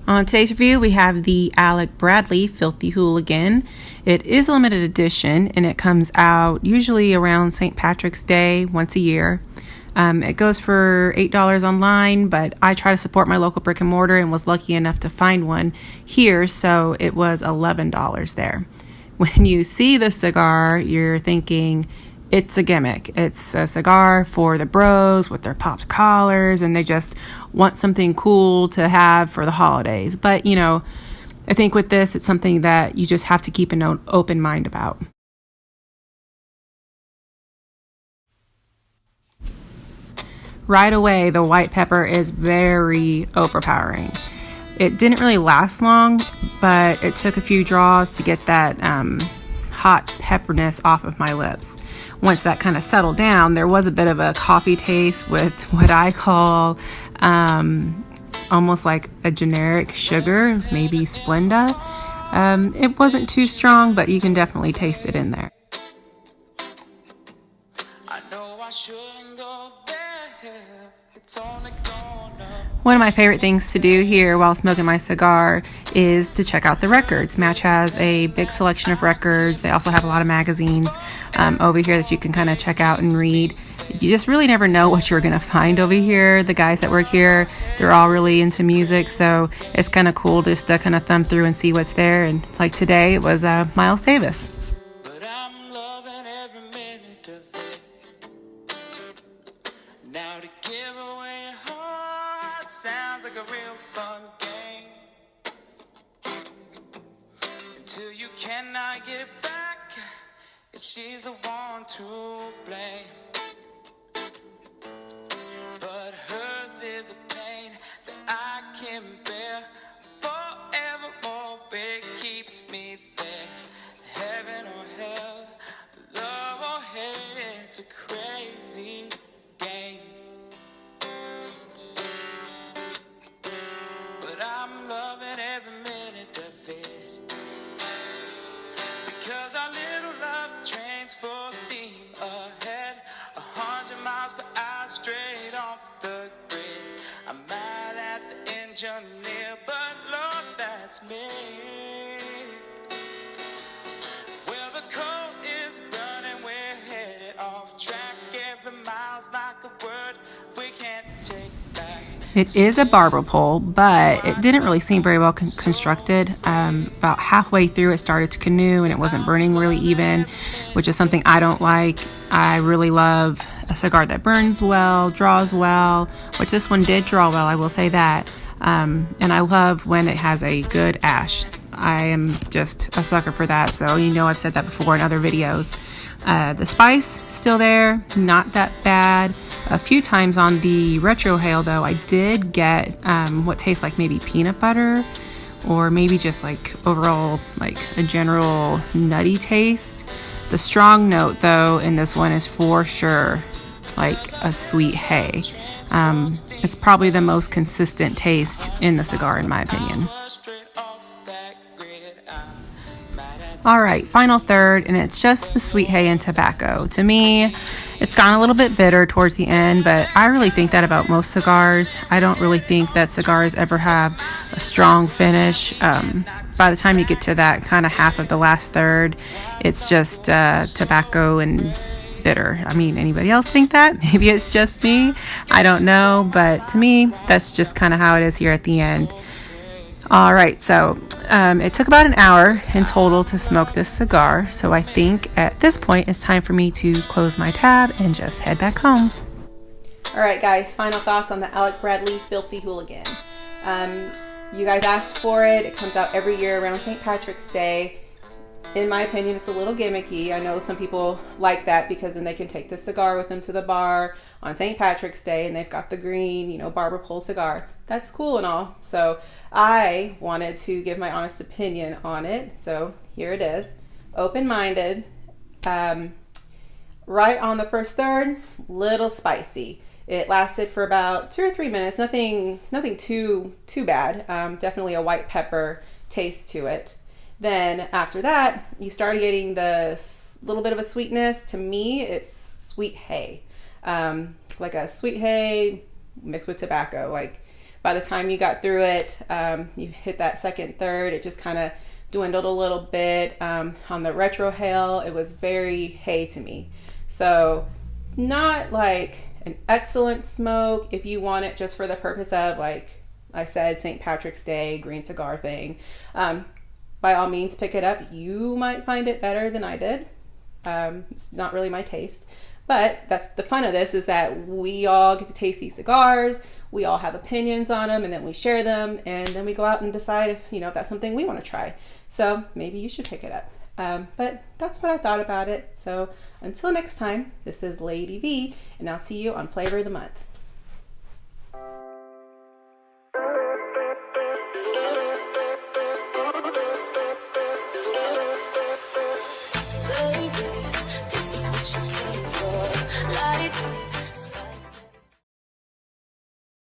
On today's review, we have the Alec Bradley Filthy Hooligan. It is a limited edition, and it comes out usually around St. Patrick's Day, once a year. It goes for $8 online, but I try to support my local brick and mortar and was lucky enough to find one here, so it was $11 there. When you see the cigar, you're thinking, it's a gimmick. It's a cigar for the bros with their popped collars, and they just want something cool to have for the holidays. But, you know, I think with this, it's something that you just have to keep an open mind about. Right away, the white pepper is very overpowering. It didn't really last long, but it took a few draws to get that hot pepperness off of my lips. Once that kind of settled down, there was a bit of a coffee taste with what I call almost like a generic sugar, maybe Splenda. It wasn't too strong, but you can definitely taste it in there. One of my favorite things to do here while smoking my cigar is to check out the records. Match has a big selection of records. They also have a lot of magazines over here that you can kind of check out and read. You just really never know what you're going to find over here. The guys that work here, they're all really into music, so it's kind of cool just to kind of thumb through and see what's there. And like today, it was Miles Davis. Now to give away your heart sounds like a real fun game. Until you cannot get it back, and she's the one to blame. But hers is a pain that I can bear forevermore. It keeps me there. Heaven or hell, love or hate, it's a crazy game. But I'm loving every minute of it, because our little love train's full steam ahead, 100 miles per hour straight off the grid. I'm mad at the engineer, but Lord, that's me. Well, the cold is running, we're headed off track. Every mile's like a word we can't take back. It is a barber pole, but it didn't really seem very well constructed. About halfway through, it started to canoe, and it wasn't burning really even, which is something I don't like. I really love a cigar that burns well, draws well, which this one did draw well, I will say that. And I love when it has a good ash. I am just a sucker for that, so you know I've said that before in other videos. The spice still there, not that bad. A few times on the retrohale though, I did get what tastes like maybe peanut butter, or maybe just like overall like a general nutty taste. The strong note though in this one is for sure like a sweet hay. It's probably the most consistent taste in the cigar in my opinion. Alright, final third, and it's just the sweet hay and tobacco. To me, it's gone a little bit bitter towards the end, but I really think that about most cigars. I don't really think that cigars ever have a strong finish. By the time you get to that kind of half of the last third, it's just tobacco and bitter. I mean, anybody else think that? Maybe it's just me. I don't know, but to me, that's just kind of how it is here at the end. All right, so it took about an hour in total to smoke this cigar, so I think at this point it's time for me to close my tab and just head back home. All right, guys, final thoughts on the Alec Bradley Filthy Hooligan. You guys asked for it. It comes out every year around St. Patrick's Day. In my opinion, it's a little gimmicky. I know some people like that because then they can take the cigar with them to the bar on St. Patrick's Day and they've got the green, you know, barber pole cigar. That's cool and all. So I wanted to give my honest opinion on it. So here it is. Open-minded. Right on the first third, little spicy. It lasted for about 2 or 3 minutes. Nothing too bad. Definitely a white pepper taste to it. Then after that, you start getting the little bit of a sweetness. To me, it's sweet hay, like a sweet hay mixed with tobacco. Like by the time you got through it, you hit that second third, it just kind of dwindled a little bit. On the retrohale, it was very hay to me. So not like an excellent smoke if you want it just for the purpose of, like I said, St. Patrick's Day green cigar thing. By all means, pick it up. You might find it better than I did. It's not really my taste. But that's the fun of this, is that we all get to taste these cigars. We all have opinions on them, and then we share them, and then we go out and decide if, if that's something we want to try. So maybe you should pick it up. But that's what I thought about it. So until next time, this is Lady V, and I'll see you on Flavor of the Month. Baby, this is what you came for. Like